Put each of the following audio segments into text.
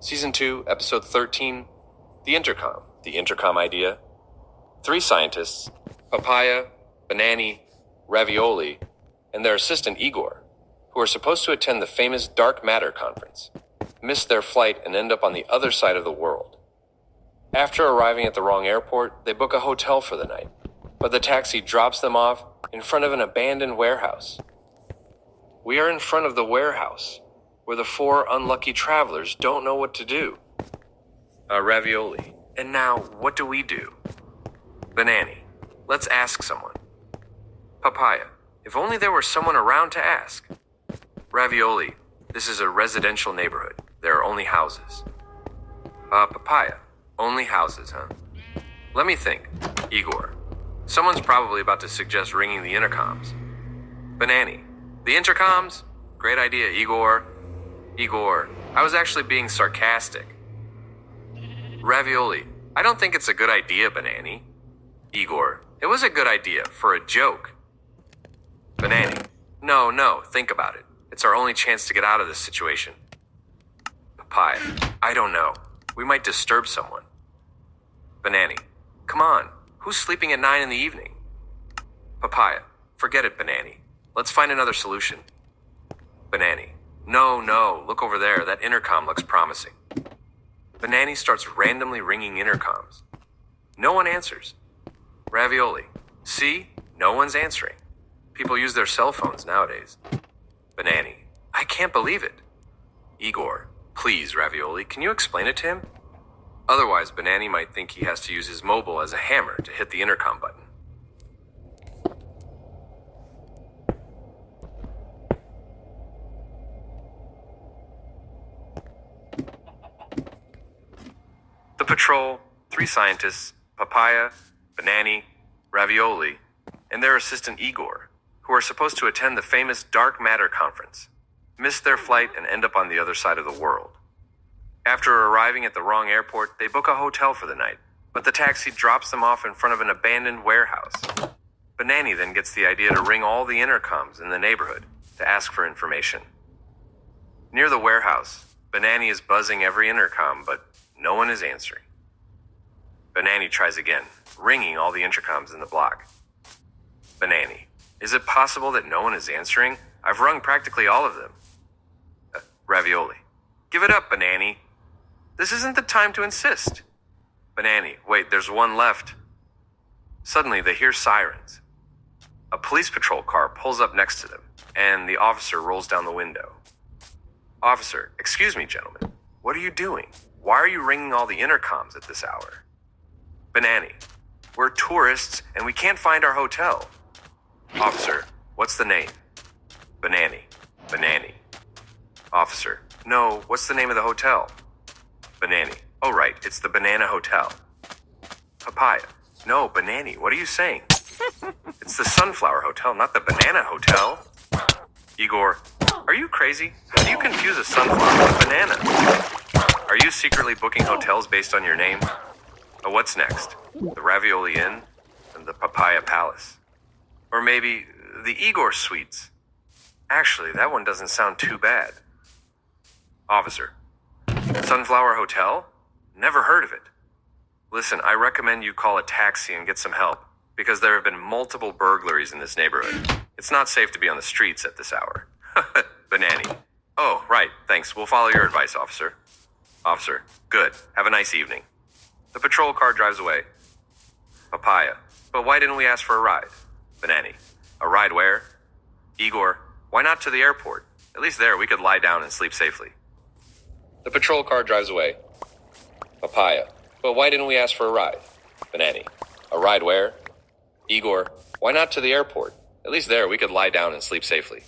Season 2, Episode 13, The Intercom idea. 3 scientists, Papaya, Banani, Ravioli, and their assistant Igor, who are supposed to attend the famous dark matter conference, miss their flight and end up on the other side of the world. After arriving at the wrong airport, they book a hotel for the night, but the taxi drops them off in front of an abandoned warehouse. We are in front of the warehouse, where the 4 unlucky travelers don't know what to do. Ravioli. And now, what do we do? Banani. Let's ask someone. Papaya. If only there were someone around to ask. Ravioli. This is a residential neighborhood. There are only houses. Papaya. Only houses, huh? Let me think. Igor. Someone's probably about to suggest ringing the intercoms. Banani. The intercoms? Great idea, Igor. Igor. I was actually being sarcastic. Ravioli. I don't think it's a good idea, Banani. Igor. It was a good idea, for a joke. Banani. No, think about it. It's our only chance to get out of this situation. Papaya. I don't know. We might disturb someone. Banani. Come on. Who's sleeping at 9 in the evening? Papaya. Forget it, Banani. Let's find another solution. Banani. No. Look over there. That intercom looks promising. Banani starts randomly ringing intercoms. No one answers. Ravioli. See? No one's answering. People use their cell phones nowadays. Banani. I can't believe it. Igor. Please, Ravioli, can you explain it to him? Otherwise, Banani might think he has to use his mobile as a hammer to hit the intercom button. The patrol, 3 scientists, Papaya, Banani, Ravioli, and their assistant Igor, who are supposed to attend the famous dark matter conference, miss their flight and end up on the other side of the world. After arriving at the wrong airport, they book a hotel for the night, but the taxi drops them off in front of an abandoned warehouse. Banani then gets the idea to ring all the intercoms in the neighborhood to ask for information. Near the warehouse, Banani is buzzing every intercom, but no one is answering. Banani tries again, ringing all the intercoms in the block. Banani. Is it possible that no one is answering? I've rung practically all of them. Ravioli. Give it up, Banani. This isn't the time to insist. Banani. Wait, there's one left. Suddenly, they hear sirens. A police patrol car pulls up next to them, and the officer rolls down the window. Officer, excuse me, gentlemen. What are you doing? Why are you ringing all the intercoms at this hour? Banani. We're tourists, and we can't find our hotel. Officer, what's the name? Banani. Officer, no, what's the name of the hotel? Banani. Oh, right, it's the Banana Hotel. Papaya. No, Banani, what are you saying? It's the Sunflower Hotel, not the Banana Hotel. Igor, are you crazy? How do you confuse a sunflower with a banana? Are you secretly booking hotels based on your name? Oh, what's next? The Ravioli Inn and the Papaya Palace. Or maybe the Igor Suites. Actually, that one doesn't sound too bad. Officer. Sunflower Hotel? Never heard of it. Listen, I recommend you call a taxi and get some help, because there have been multiple burglaries in this neighborhood. It's not safe to be on the streets at this hour. Banani. Oh, right, thanks. We'll follow your advice, officer. Officer. Good. Have a nice evening. The patrol car drives away. Papaya. But why didn't we ask for a ride? Banani. A ride where? Igor. Why not to the airport? At least there we could lie down and sleep safely. The patrol car drives away. Papaya. But why didn't we ask for a ride? Banani. A ride where? Igor. Why not to the airport? At least there we could lie down and sleep safely.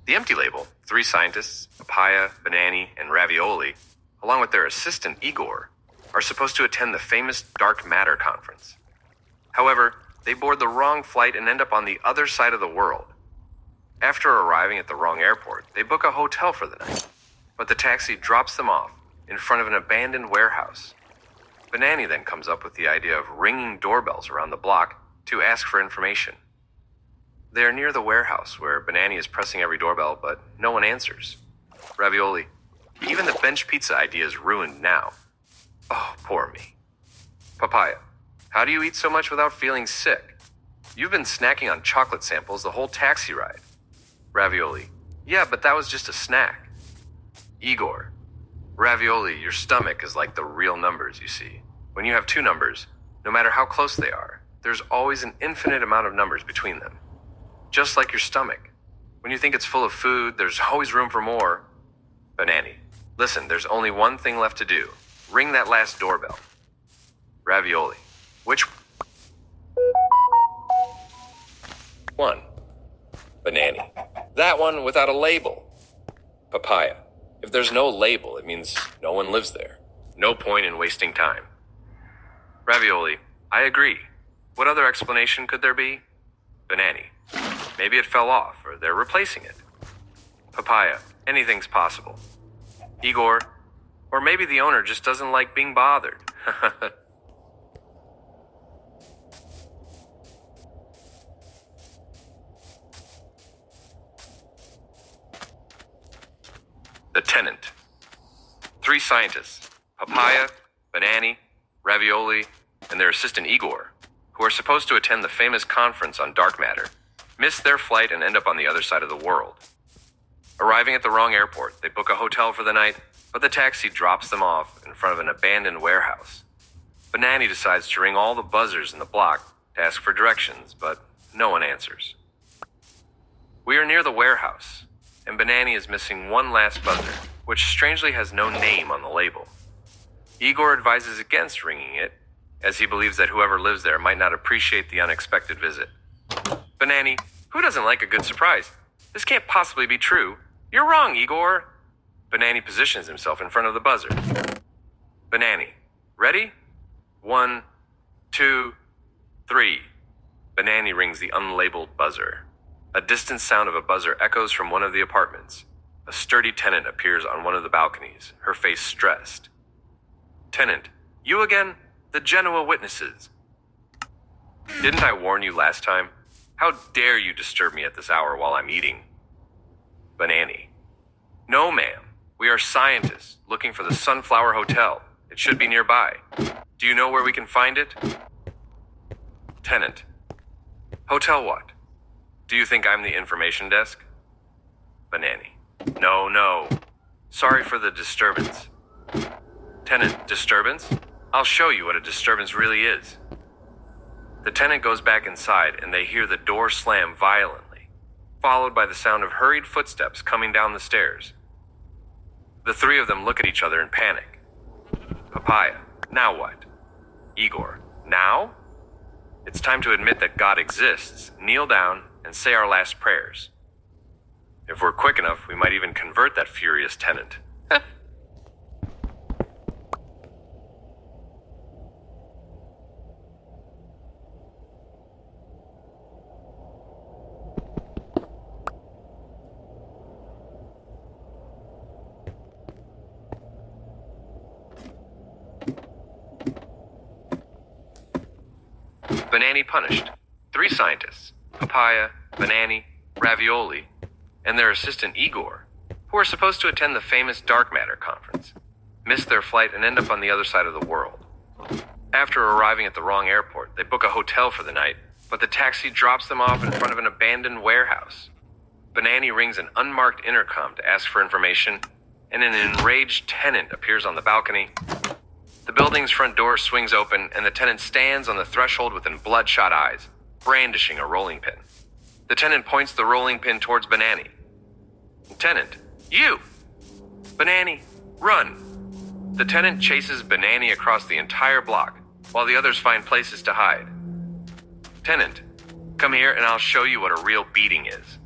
The empty label, 3 scientists, Papaya, Banani, and Ravioli, along with their assistant Igor, are supposed to attend the famous dark matter conference. However, they board the wrong flight and end up on the other side of the world. After arriving at the wrong airport, they book a hotel for the night, but the taxi drops them off in front of an abandoned warehouse. Banani then comes up with the idea of ringing doorbells around the block to ask for information. They are near the warehouse where Banani is pressing every doorbell, but no one answers. Ravioli. Even the bench pizza idea is ruined now. Oh, poor me. Papaya. How do you eat so much without feeling sick? You've been snacking on chocolate samples the whole taxi ride. Ravioli. Yeah, but that was just a snack. Igor. Ravioli, your stomach is like the real numbers, you see. When you have two numbers, no matter how close they are, there's always an infinite amount of numbers between them. Just like your stomach. When you think it's full of food, there's always room for more. Banani. Listen, there's only one thing left to do. Ring that last doorbell. Ravioli. Which one? Banani. That one without a label. Papaya. If there's no label, it means no one lives there. No point in wasting time. Ravioli. I agree. What other explanation could there be? Banani. Maybe it fell off, or they're replacing it. Papaya. Anything's possible. Igor. Or maybe the owner just doesn't like being bothered. The tenant. 3 scientists, Papaya, Banani, Ravioli, and their assistant Igor, who are supposed to attend the famous conference on dark matter, miss their flight and end up on the other side of the world. Arriving at the wrong airport, they book a hotel for the night, but the taxi drops them off in front of an abandoned warehouse. Banani decides to ring all the buzzers in the block to ask for directions, but no one answers. We are near the warehouse, and Banani is missing one last buzzer, which strangely has no name on the label. Igor advises against ringing it, as he believes that whoever lives there might not appreciate the unexpected visit. Banani, who doesn't like a good surprise? This can't possibly be true. You're wrong, Igor. Banani positions himself in front of the buzzer. Banani, ready? 1, 2, 3. Banani rings the unlabeled buzzer. A distant sound of a buzzer echoes from one of the apartments. A sturdy tenant appears on one of the balconies, her face stressed. Tenant, you again? The Genoa witnesses. Didn't I warn you last time? How dare you disturb me at this hour while I'm eating? Banani. No, ma'am. We are scientists looking for the Sunflower Hotel. It should be nearby. Do you know where we can find it? Tenant. Hotel what? Do you think I'm the information desk? Banani. No. Sorry for the disturbance. Tenant, disturbance? I'll show you what a disturbance really is. The tenant goes back inside and they hear the door slam violently, followed by the sound of hurried footsteps coming down the stairs. The 3 of them look at each other in panic. Papaya, now what? Igor, now? It's time to admit that God exists, kneel down, and say our last prayers. If we're quick enough, we might even convert that furious tenant. Banani punished. 3 scientists, Papaya, Banani, Ravioli, and their assistant Igor, who are supposed to attend the famous dark matter conference, miss their flight and end up on the other side of the world. After arriving at the wrong airport, they book a hotel for the night, but the taxi drops them off in front of an abandoned warehouse. Banani rings an unmarked intercom to ask for information, and an enraged tenant appears on the balcony. The building's front door swings open, and the tenant stands on the threshold with bloodshot eyes, brandishing a rolling pin. The tenant points the rolling pin towards Banani. Tenant, you! Banani, run! The tenant chases Banani across the entire block, while the others find places to hide. Tenant, come here and I'll show you what a real beating is.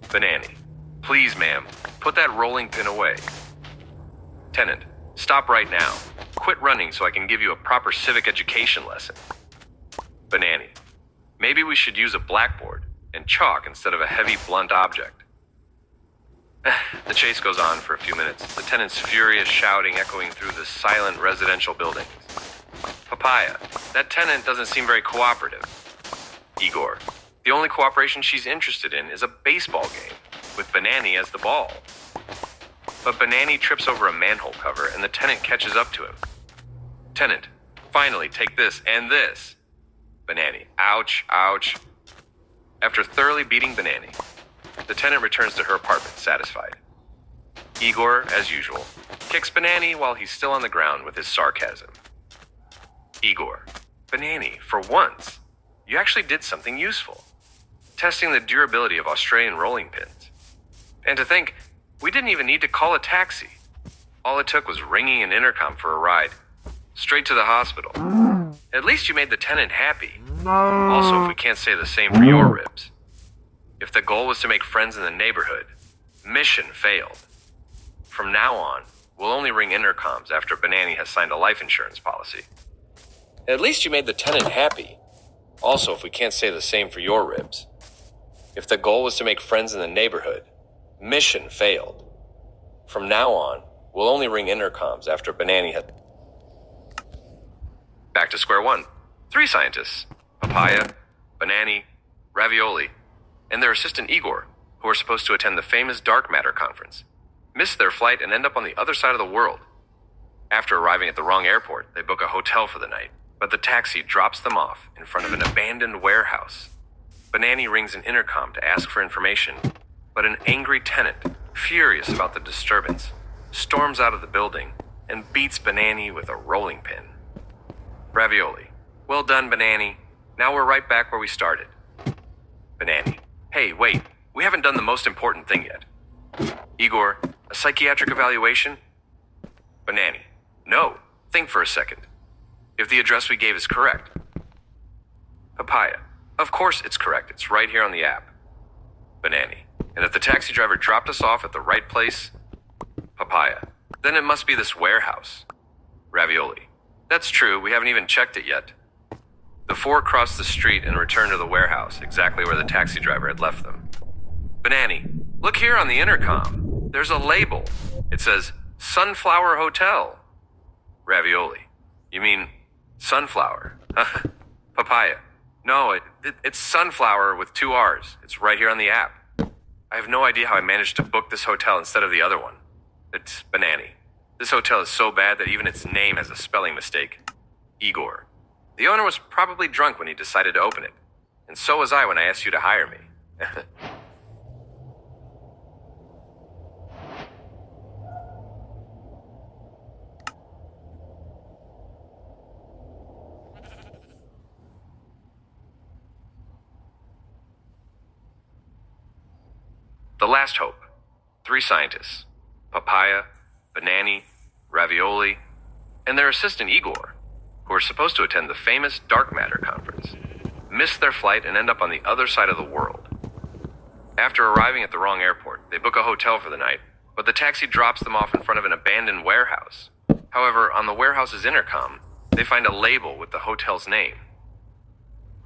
Banani, please ma'am, put that rolling pin away. Tenant, stop right now. Quit running so I can give you a proper civic education lesson. Banani, maybe we should use a blackboard and chalk instead of a heavy, blunt object. The chase goes on for a few minutes, the tenant's furious shouting echoing through the silent residential buildings. Papaya, that tenant doesn't seem very cooperative. Igor, The only cooperation she's interested in is a baseball game, with Banani as the ball. But Banani trips over a manhole cover and the tenant catches up to him. Tenant, finally, take this and this. Banani, ouch, ouch. After thoroughly beating Banani, the tenant returns to her apartment satisfied. Igor, as usual, kicks Banani while he's still on the ground with his sarcasm. Igor, Banani, for once, you actually did something useful. Testing the durability of Australian rolling pins. And to think, we didn't even need to call a taxi. All it took was ringing an intercom for a ride. Straight to the hospital. At least you made the tenant happy. Also, if we can't say the same for your ribs. If the goal was to make friends in the neighborhood, mission failed. From now on, we'll only ring intercoms after Banani has signed a life insurance policy. At least you made the tenant happy. Also, if we can't say the same for your ribs. If the goal was to make friends in the neighborhood, mission failed. From now on, we'll only ring intercoms after Banani has... Back to square one. 3 scientists, Papaia, Banani, Ravioli, and their assistant Igor, who are supposed to attend the famous dark matter conference, miss their flight and end up on the other side of the world. After arriving at the wrong airport, they book a hotel for the night, but the taxi drops them off in front of an abandoned warehouse. Banani rings an intercom to ask for information, but an angry tenant, furious about the disturbance, storms out of the building and beats Banani with a rolling pin. Ravioli, well done, Banani. Now we're right back where we started. Banani, hey, wait, we haven't done the most important thing yet. Igor, a psychiatric evaluation? Banani, no, think for a second. If the address we gave is correct. Papaia, of course it's correct, it's right here on the app. Banani, and if the taxi driver dropped us off at the right place? Papaia, then it must be this warehouse. Ravioli, that's true, we haven't even checked it yet. The 4 crossed the street and returned to the warehouse, exactly where the taxi driver had left them. Banani, look here on the intercom. There's a label. It says, Sunflower Hotel. Ravioli, you mean sunflower? Papaia, no, it's sunflower with 2 R's. It's right here on the app. I have no idea how I managed to book this hotel instead of the other one. It's Banani. This hotel is so bad that even its name has a spelling mistake. Igor. The owner was probably drunk when he decided to open it. And so was I when I asked you to hire me. The Last Hope. 3 scientists, Papaia, Banani, Ravioli, and their assistant Igor, who are supposed to attend the famous dark matter conference, miss their flight and end up on the other side of the world. After arriving at the wrong airport, they book a hotel for the night, but the taxi drops them off in front of an abandoned warehouse. However, on the warehouse's intercom, they find a label with the hotel's name.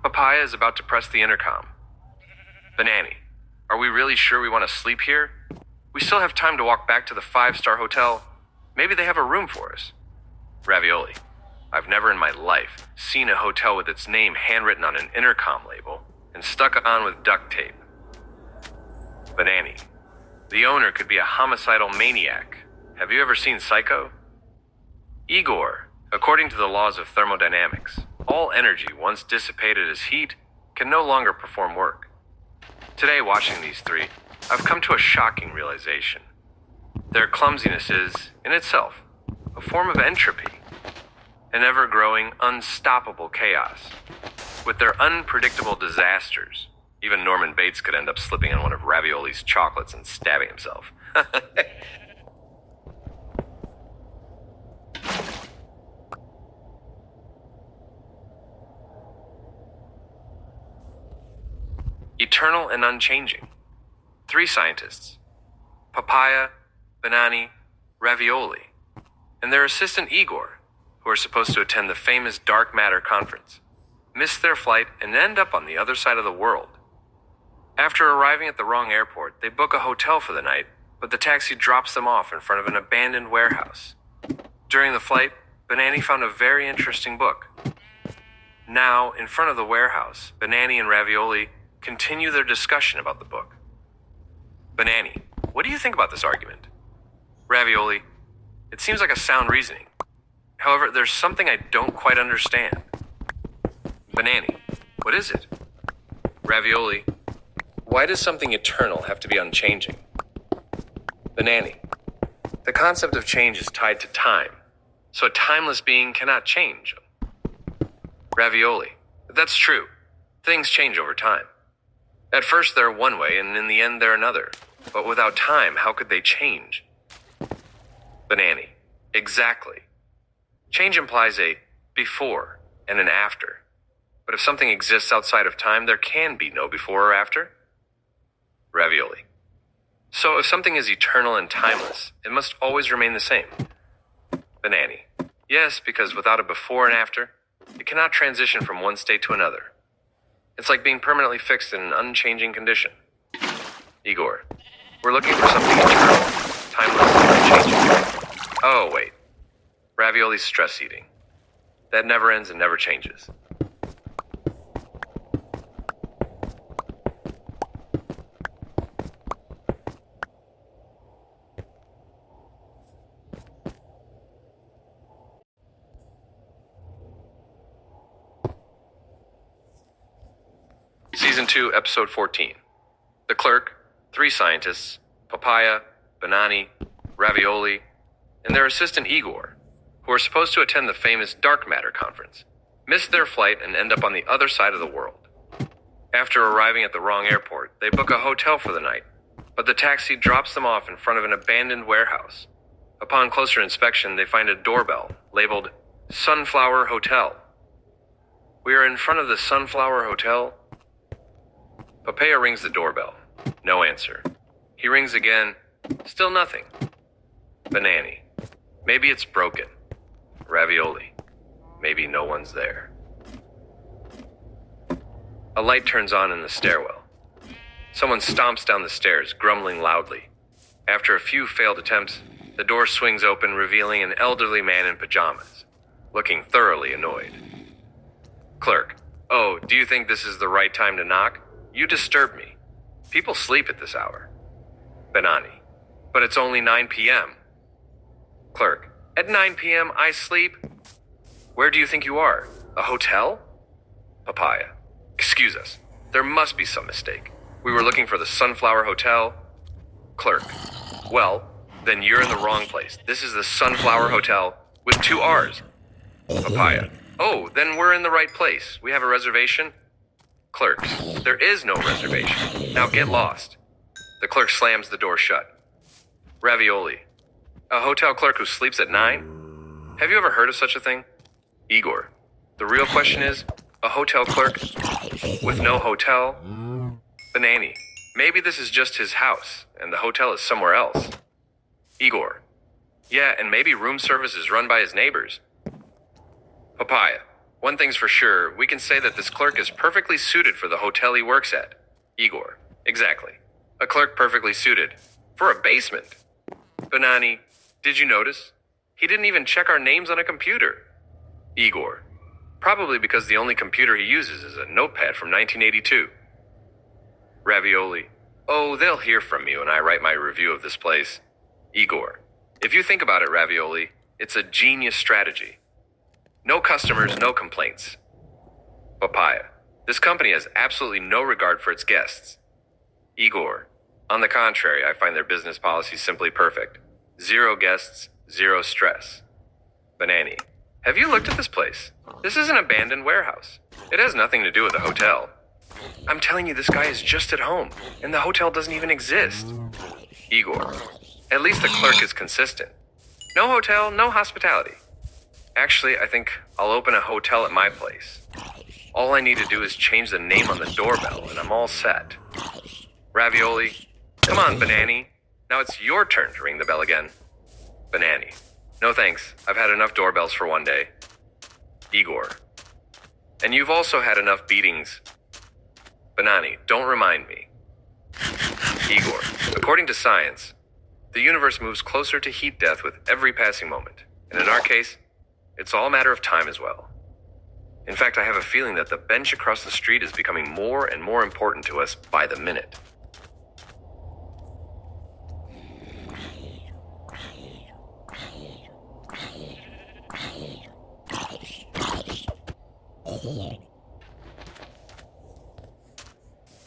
Papaia is about to press the intercom. Banani, are we really sure we want to sleep here? We still have time to walk back to the 5-star hotel. Maybe they have a room for us. Ravioli, I've never in my life seen a hotel with its name handwritten on an intercom label and stuck on with duct tape. Banani, the owner could be a homicidal maniac. Have you ever seen Psycho? Igor, according to the laws of thermodynamics, all energy once dissipated as heat can no longer perform work. Today, watching these 3, I've come to a shocking realization. Their clumsiness is, in itself, a form of entropy, an ever-growing, unstoppable chaos. With their unpredictable disasters, even Norman Bates could end up slipping on one of Ravioli's chocolates and stabbing himself. Eternal and unchanging. 3 scientists, Papaia, Banani, Ravioli, and their assistant Igor, who are supposed to attend the famous dark matter conference, miss their flight and end up on the other side of the world. After arriving at the wrong airport, they book a hotel for the night, but the taxi drops them off in front of an abandoned warehouse. During the flight, Banani found a very interesting book. Now, in front of the warehouse, Banani and Ravioli continue their discussion about the book. Banani, what do you think about this argument? Ravioli, it seems like a sound reasoning. However, there's something I don't quite understand. Banani, what is it? Ravioli, why does something eternal have to be unchanging? Banani, the concept of change is tied to time, so a timeless being cannot change. Ravioli, that's true. Things change over time. At first they're one way, and in the end they're another. But without time, how could they change? Banani, exactly. Change implies a before and an after. But if something exists outside of time, there can be no before or after? Ravioli. So if something is eternal and timeless, it must always remain the same. Banani. Yes, because without a before and after, it cannot transition from one state to another. It's like being permanently fixed in an unchanging condition. Igor. We're looking for something eternal, timeless, and unchanging. Oh, wait. Ravioli's stress eating. That never ends and never changes. Season 2, Episode 14. The clerk, 3 scientists, Papaia, Banani, Ravioli, and their assistant Igor, who are supposed to attend the famous Dark Matter conference, miss their flight and end up on the other side of the world. After arriving at the wrong airport, they book a hotel for the night, but the taxi drops them off in front of an abandoned warehouse. Upon closer inspection, they find a doorbell labeled Sunflower Hotel. We are in front of the Sunflower Hotel. Papaia rings the doorbell. No answer. He rings again. Still nothing. Banani. Maybe it's broken. Ravioli. Maybe no one's there. A light turns on in the stairwell. Someone stomps down the stairs, grumbling loudly. After a few failed attempts, the door swings open, revealing an elderly man in pajamas, looking thoroughly annoyed. Clerk. Oh, do you think this is the right time to knock? You disturb me. People sleep at this hour. Banani. But it's only 9 p.m. Clerk. At 9 p.m. I sleep? Where do you think you are? A hotel? Papaia. Excuse us. There must be some mistake. We were looking for the Sunflower Hotel. Clerk. Well, then you're in the wrong place. This is the Sunflower Hotel with 2 R's. Papaia. Oh, then we're in the right place. We have a reservation? Clerk. There is no reservation. Now get lost. The clerk slams the door shut. Ravioli. A hotel clerk who sleeps at 9? Have you ever heard of such a thing? Igor. The real question is, a hotel clerk with no hotel? Banani. Maybe this is just his house, and the hotel is somewhere else. Igor. Yeah, and maybe room service is run by his neighbors. Papaia. One thing's for sure, we can say that this clerk is perfectly suited for the hotel he works at. Igor. Exactly. A clerk perfectly suited. For a basement. Banani. Did you notice? He didn't even check our names on a computer. Igor. Probably because the only computer he uses is a notepad from 1982. Ravioli. Oh, they'll hear from me when I write my review of this place. Igor. If you think about it, Ravioli, it's a genius strategy. No customers, no complaints. Papaia. This company has absolutely no regard for its guests. Igor. On the contrary, I find their business policy simply perfect. 0 guests, 0 stress. Banani. Have you looked at this place? This is an abandoned warehouse. It has nothing to do with a hotel. I'm telling you, this guy is just at home, and the hotel doesn't even exist. Igor. At least the clerk is consistent. No hotel, no hospitality. Actually, I think I'll open a hotel at my place. All I need to do is change the name on the doorbell, and I'm all set. Ravioli. Come on, Banani. Now it's your turn to ring the bell again. Banani. No thanks. I've had enough doorbells for one day. Igor. And you've also had enough beatings. Banani, don't remind me. Igor. According to science, the universe moves closer to heat death with every passing moment. And in our case, it's all a matter of time as well. In fact, I have a feeling that the bench across the street is becoming more and more important to us by the minute.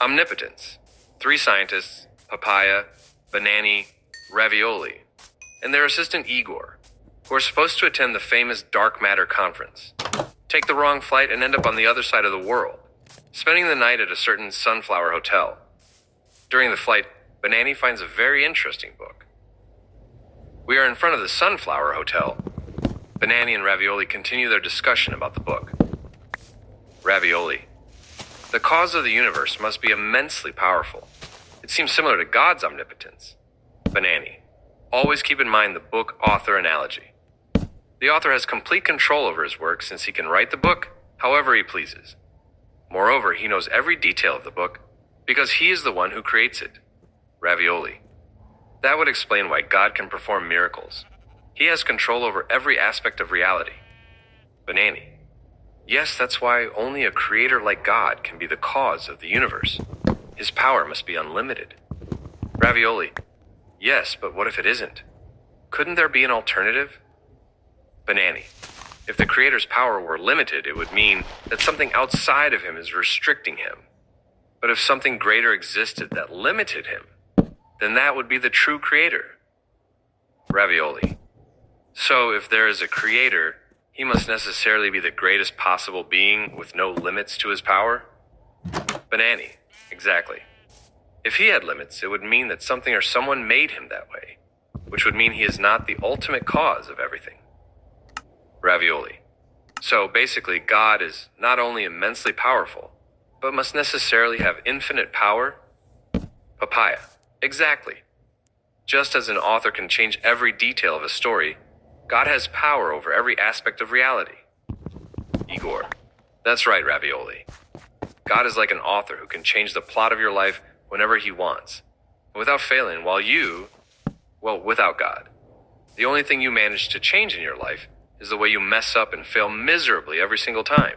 Omnipotence. 3 scientists, Papaia, Banani, Ravioli, and their assistant Igor, who are supposed to attend the famous dark matter conference, take the wrong flight and end up on the other side of the world, spending the night at a certain sunflower hotel. During the flight, Banani finds a very interesting book. We are in front of the Sunflower Hotel. Banani and Ravioli continue their discussion about the book. Ravioli. The cause of the universe must be immensely powerful. It seems similar to God's omnipotence. Banani. Always keep in mind the book-author analogy. The author has complete control over his work since he can write the book however he pleases. Moreover, he knows every detail of the book because he is the one who creates it. Ravioli. That would explain why God can perform miracles. He has control over every aspect of reality. Banani. Yes, that's why only a creator like God can be the cause of the universe. His power must be unlimited. Ravioli. Yes, but what if it isn't? Couldn't there be an alternative? Banani. If the creator's power were limited, it would mean that something outside of him is restricting him. But if something greater existed that limited him, then that would be the true creator. Ravioli. So if there is a creator, he must necessarily be the greatest possible being with no limits to his power? Banani. Exactly. If he had limits, it would mean that something or someone made him that way, which would mean he is not the ultimate cause of everything. Ravioli. So basically, God is not only immensely powerful, but must necessarily have infinite power? Papaia. Exactly. Just as an author can change every detail of a story, God has power over every aspect of reality. Igor. That's right, Ravioli. God is like an author who can change the plot of your life whenever he wants, without failing, without God. The only thing you manage to change in your life is the way you mess up and fail miserably every single time.